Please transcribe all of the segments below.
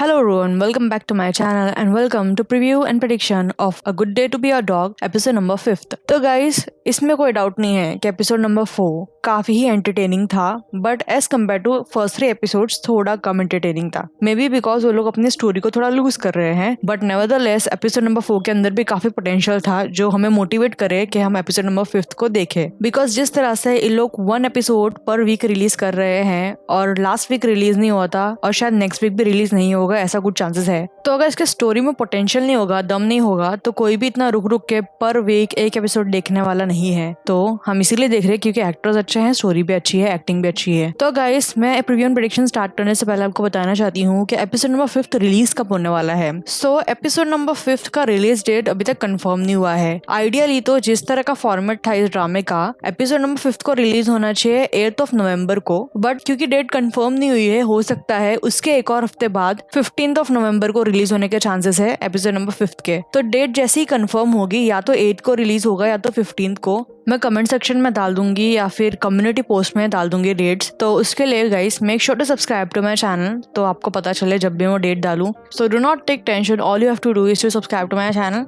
Hello everyone, welcome back to my channel and welcome to preview and prediction of A Good Day to Be a Dog episode number 5th। तो guys इसमें कोई doubt नहीं है कि episode number 4 काफी ही entertaining था, but as compare to first 3 episodes थोड़ा कम एंटरटेनिंग था। मे बी बिकॉज वो लोग अपनी स्टोरी को थोड़ा लूज कर रहे हैं, बट नेवरदलेस एपिसोड नंबर 4 के अंदर भी काफी पोटेंशियल था जो हमें मोटिवेट करे कि हम एपिसोड नंबर 5 को देखें। बिकॉज जिस तरह से इन लोग 1 एपिसोड पर वीक रिलीज कर रहे हैं और लास्ट वीक रिलीज नहीं हुआ था और शायद नेक्स्ट वीक भी रिलीज नहीं होगा, ऐसा कुछ चांसेस है। तो अगर इसके स्टोरी में पोटेंशियल नहीं होगा, दम नहीं होगा, तो कोई भी इतना रुक रुक के पर वीक एक एपिसोड देखने वाला नहीं है। तो हम इसीलिए देख रहे हैं क्योंकि एक्टर्स अच्छे हैं, स्टोरी भी अच्छी है, एक्टिंग भी अच्छी है। तो गाइस मैं प्रीव्यू एंड प्रेडिक्शन स्टार्ट करने से पहले आपको बताना चाहती हूँ कि एपिसोड नंबर 5 रिलीज कब होने वाला है। सो एपिसोड नंबर 5 का रिलीज डेट अभी तक कंफर्म नहीं हुआ है। आइडियली तो जिस तरह का फॉर्मेट था इस ड्रामे का, एपिसोड नंबर 5 को रिलीज होना चाहिए 8 नवंबर को, बट क्योंकि डेट कंफर्म नहीं हुई है, हो सकता है उसके एक और हफ्ते बाद 15 नवंबर को रिलीज होने के चांसेस है एपिसोड नंबर 5 के। तो डेट जैसे ही कंफर्म होगी, या तो 8 को रिलीज होगा या तो 15 को। मैं कमेंट सेक्शन में डाल दूंगी या फिर कम्युनिटी पोस्ट में डाल दूंगी डेट्स। तो उसके लिए guys make sure to subscribe to my channel, तो आपको पता चले जब भी मैं डेट डालूं। So do not take tension, all you have to do is to subscribe to my channel.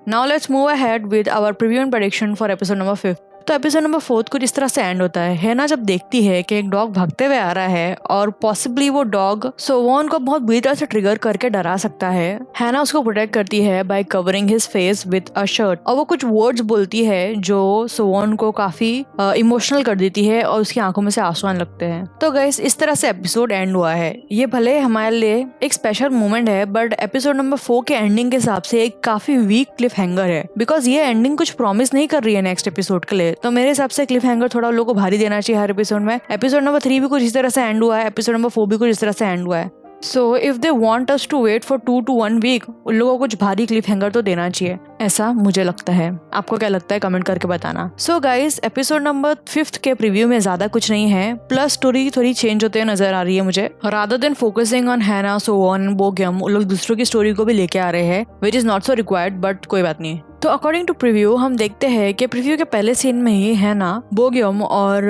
Now let's move ahead with our preview and prediction for episode number 5। तो episode number 4 कुछ इस तरह से and होता है ना, जब देखती है कि एक डॉग भागते हुए आ रहा है और पॉसिबली वो डॉग सोवॉन को बहुत बुरी तरह से ट्रिगर करके डरा सकता है ना उसको प्रोटेक्ट करती है bye covering his face with a shirt, और वो कुछ वर्ड्स बोलती है जो सोवॉन को काफी इमोशनल कर देती है और उसकी आंखों में से आंसू आने लगते हैं। तो गाइस इस तरह से एपिसोड एंड हुआ है। ये भले हमारे लिए एक स्पेशल मोमेंट है, बट एपिसोड नंबर 4 के एंडिंग के हिसाब से एक काफी वीक क्लिफ हैंगर है, बिकॉज ये एंडिंग कुछ प्रॉमिस नहीं कर रही है नेक्स्ट एपिसोड के लिए। तो मेरे हिसाब से क्लिफ हैंगर थोड़ा लोगों को भारी देना चाहिए हर एपिसोड में। एपिसोड नंबर 3 भी कुछ इस तरह से एंड हुआ है, एपिसोड नंबर 4 भी कुछ इस तरह से एंड हुआ है। So if they want us to wait for 2 to 1 week, उन लोगों को कुछ भारी क्लिफ हैंगर तो देना चाहिए, ऐसा मुझे लगता है। आपको क्या लगता है कमेंट करके बताना। सो गाइस एपिसोड नंबर 5 के प्रीव्यू में ज्यादा कुछ नहीं है, प्लस स्टोरी थोड़ी चेंज होते हुए नजर आ रही है मुझे। रादर देन फोकसिंग ऑन हैना, सोवॉन, बोगयम, उन लोग दूसरों की स्टोरी को भी लेके आ रहे हैं, which is not so required, but कोई बात नहीं। तो अकॉर्डिंग टू प्रीव्यू हम देखते हैं कि प्रीव्यू के पहले सीन में ही हैना बोगयम और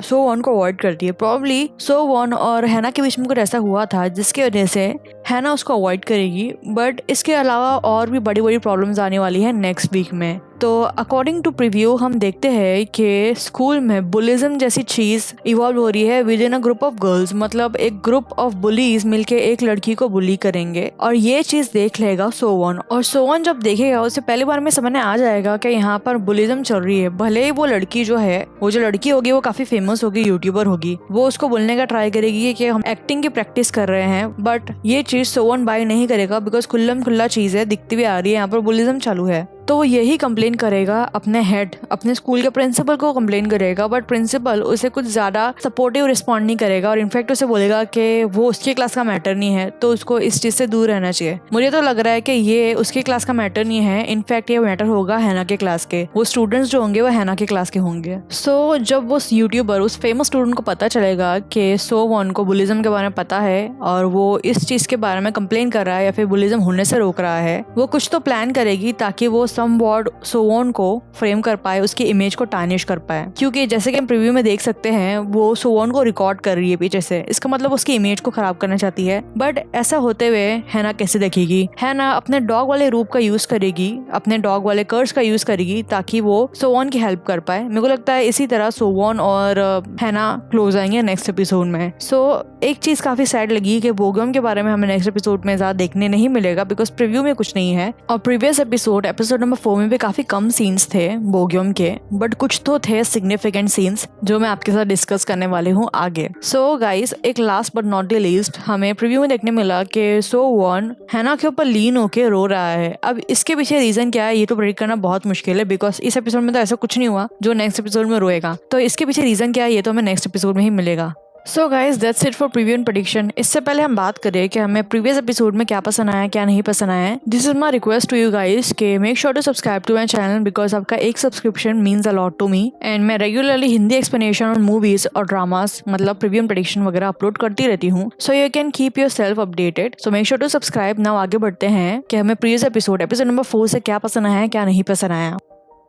सोवॉन को अवॉइड करती है। प्रॉब्ली सोवॉन और हैना के बीच में कुछ ऐसा हुआ था जिसकी वजह से हैना उसको अवॉइड करेगी, बट इसके अलावा और भी बड़ी बड़ी प्रॉब्लम्स आने वाली है नेक्स्ट वीक में। तो अकॉर्डिंग टू प्रीव्यू हम देखते हैं कि स्कूल में बुलिज्म जैसी चीज इवॉल्व हो रही है with in a group of girls, मतलब एक ग्रुप ऑफ बुलीज मिलके एक लड़की को बुली करेंगे और ये चीज देख लेगा सोवॉन, और सोवॉन जब देखेगा उसे पहली बार में समझ में आ जाएगा कि यहाँ पर बुलिज्म चल रही है। भले ही वो लड़की जो है, वो जो लड़की होगी वो काफी फेमस होगी, यूट्यूबर होगी, वो उसको बोलने का ट्राई करेगी कि हम एक्टिंग की प्रैक्टिस कर रहे हैं, बट ये चीज सोवॉन बाय नहीं करेगा बिकॉज खुल्लम खुल्ला चीज है, दिखती भी आ रही है, यहाँ पर बुलिज्म चालू है। तो वो यही कंप्लेन करेगा अपने हेड, अपने स्कूल के प्रिंसिपल को कंप्लेन करेगा, बट प्रिंसिपल उसे कुछ ज्यादा सपोर्टिव रिस्पॉन्ड नहीं करेगा और इनफैक्ट उसे बोलेगा कि वो उसके क्लास का मैटर नहीं है, तो उसको इस चीज से दूर रहना चाहिए। मुझे तो लग रहा है कि ये उसके क्लास का मैटर नहीं है, इनफैक्ट ये मैटर होगा हैना के क्लास के। वो स्टूडेंट्स जो होंगे वो हैना के क्लास के होंगे। सो जब वो यूट्यूबर उस फेमस स्टूडेंट को पता चलेगा कि सोवॉन को बुलिज्म के बारे में पता है और वो इस चीज के बारे में कंप्लेन कर रहा है या फिर बुलिज्म होने से रोक रहा है, वो कुछ तो प्लान करेगी ताकि वो समवॉट सोवॉन को फ्रेम कर पाए, उसकी इमेज को टार्निश कर पाए। क्योंकि जैसे कि हम प्रीव्यू में देख सकते हैं वो सोवॉन को रिकॉर्ड कर रही है पीछे से, इसका मतलब उसकी इमेज को खराब करना चाहती है। बट ऐसा होते हुए हैना कैसे देखेगी? हैना अपने डॉग वाले रूप का यूज करेगी, अपने डॉग वाले कर्स का यूज करेगी ताकि वो सोवॉन की हेल्प कर पाए। मेरे को लगता है इसी तरह सोवॉन और हैना क्लोज आएंगे नेक्स्ट एपिसोड में। सो एक चीज काफी सैड लगी कि बोगयम के बारे में हमें नेक्स्ट एपिसोड में ज्यादा देखने नहीं मिलेगा बिकॉज प्रीव्यू में कुछ नहीं है, और प्रीवियस एपिसोड नंबर 4 में भी काफी कम सीन्स थे बोगयम के, बट कुछ तो थे सिग्निफिकेंट सीन्स जो मैं आपके साथ डिस्कस करने वाली हूँ आगे। सो गाइस एक last but not the least हमें प्रीव्यू में देखने मिला कि सोवॉन हैना के ऊपर लीन होके रो रहा है। अब इसके पीछे रीजन क्या है ये तो प्रेडिक्ट करना बहुत मुश्किल है, बिकॉज इस एपिसोड में तो ऐसा कुछ नहीं हुआ जो नेक्स्ट एपिसोड में रोएगा। तो इसके पीछे रीजन क्या है ये तो हमें नेक्स्ट एपिसोड में ही मिलेगा। So guys that's it for preview and prediction. इससे पहले हम बात करें कि हमें प्रीवियस एपिसोड में क्या पसंद आया क्या नहीं पसंद आया। This is my request to you guys के make sure to subscribe to my channel, because आपका एक subscription means a lot to me, and मैं रेगुलरली हिंदी एक्सप्लेनेशन और मूवीज और ड्रामास मतलब प्रीव्यू एंड प्रेडिक्शन वगैरह अपलोड करती रहती हूँ। So you can keep yourself updated. So make sure to subscribe. Now आगे बढ़ते हैं कि हमें प्रीवियस एपिसोड नंबर 4 से क्या पसंद आया क्या नहीं पसंद आया।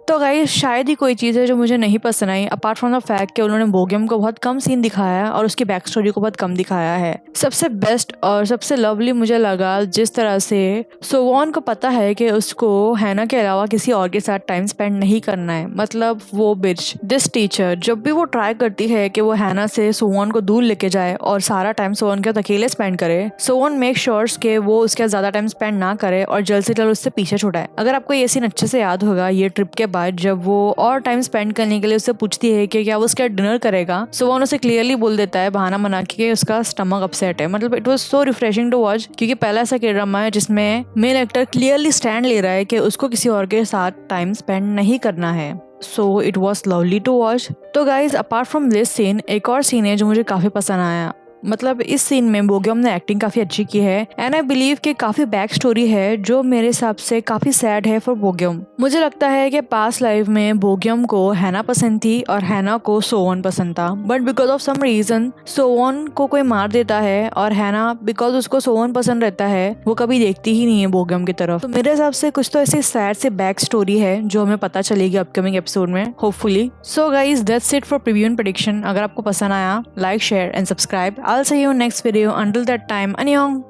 तो गाइस शायद ही कोई चीज़ है जो मुझे नहीं पसंद आई अपार्ट फ्रॉम द फैक्ट कि उन्होंने बोगियम को बहुत कम सीन दिखाया है और उसकी बैक स्टोरी को बहुत कम दिखाया है। सबसे बेस्ट और सबसे लवली मुझे लगा जिस तरह से सोवॉन को पता है कि उसको हैना के अलावा किसी और के साथ टाइम स्पेंड नहीं करना है। मतलब वो बिच दिस टीचर जब भी वो ट्राई करती है कि वो हैना से सोवॉन को दूर लेके जाए और सारा टाइम सोवॉन के साथ अकेले स्पेंड करे, सोवॉन मेक श्योर्स कि वो उसके ज्यादा टाइम स्पेंड ना करे और जल्द से जल्द उससे पीछे छुड़ाए। अगर आपको ये सीन अच्छे से याद होगा ये ट्रिप के बाद जब वो और टाइम स्पेंड करने के लिए उससे पूछती है कि क्या वो उसका डिनर करेगा, सोवॉन उसे क्लियरली बोल देता है बहाना बना के उसका स्टमक अपसेट है। मतलब it was so refreshing to watch क्योंकि पहला ऐसा ड्रामा है जिसमें मेन एक्टर क्लियरली स्टैंड ले रहा है कि उसको किसी और के साथ टाइम स्पेंड नहीं करना है। So it was lovely to watch. तो guys apart from this scene एक और सीन है जो मुझे काफी पसंद आया। मतलब इस सीन में बोगियम ने एक्टिंग काफी अच्छी की है एंड आई बिलीव कि काफी बैक स्टोरी है जो मेरे हिसाब से काफी सैड है फॉर बोगियम। मुझे लगता है कि पास्ट लाइफ में बोगियम को हैना पसंद थी और हैना को सोवॉन पसंद था, but because of some reason Sovan को कोई मार देता है और हैना बिकॉज उसको सोवॉन पसंद रहता है वो कभी देखती ही नहीं है बोगियम की तरफ। तो मेरे हिसाब से कुछ तो ऐसी सैड से बैक स्टोरी है जो हमें पता चलेगी अपकमिंग एपिसोड में hopefully. So guys that's it for preview and prediction. अगर आपको पसंद आया like share and subscribe. I'll see you next video. Until that time, annyeong.